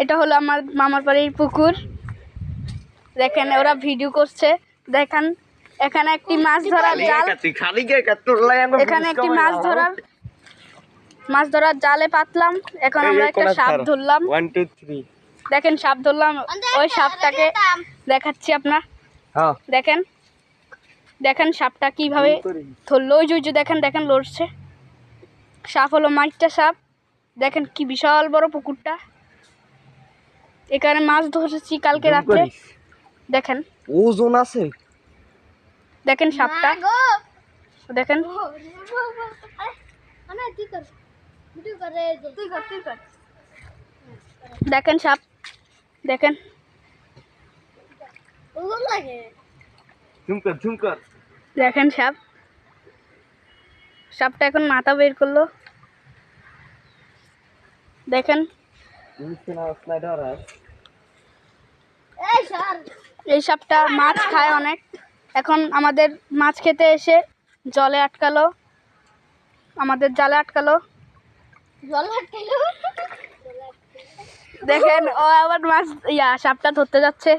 এটা হলো আমার মামার বাড়ির পুকুর। দেখেন ওরা ভিডিও করছে। দেখেন এখানে একটি মাছ ধরার জাল, এখানে একটি মাছ ধরার জালে পাতলাম। এখন আমরা একটা সাপ ধরলাম। দেখেন সাপ ধরলাম, ওই সাপটাকে দেখাচ্ছি আপনার। দেখেন দেখেন সাপটা কিভাবে ধরলো, ওই যে দেখেন দেখেন লড়ছে। সাপ হলো মাইটটা সাপ। দেখেন কি বিশাল বড় পুকুরটা, এখানে মাছ ধরেছি কালকে রাত্রে। দেখেন ওজন আছে, দেখেন সাপটা, দেখেন দেখেন সাপ, দেখেন দেখেন সাপ, সাপটা এখন মাথা বের করলো। দেখেন এই সাপটা মাছ খায় অনেক। এখন আমাদের মাছ খেতে এসে জলে আটকালো, আমাদের জালে আটকালো। দেখেন ও আবার মাছ সাপটা ধরতে যাচ্ছে।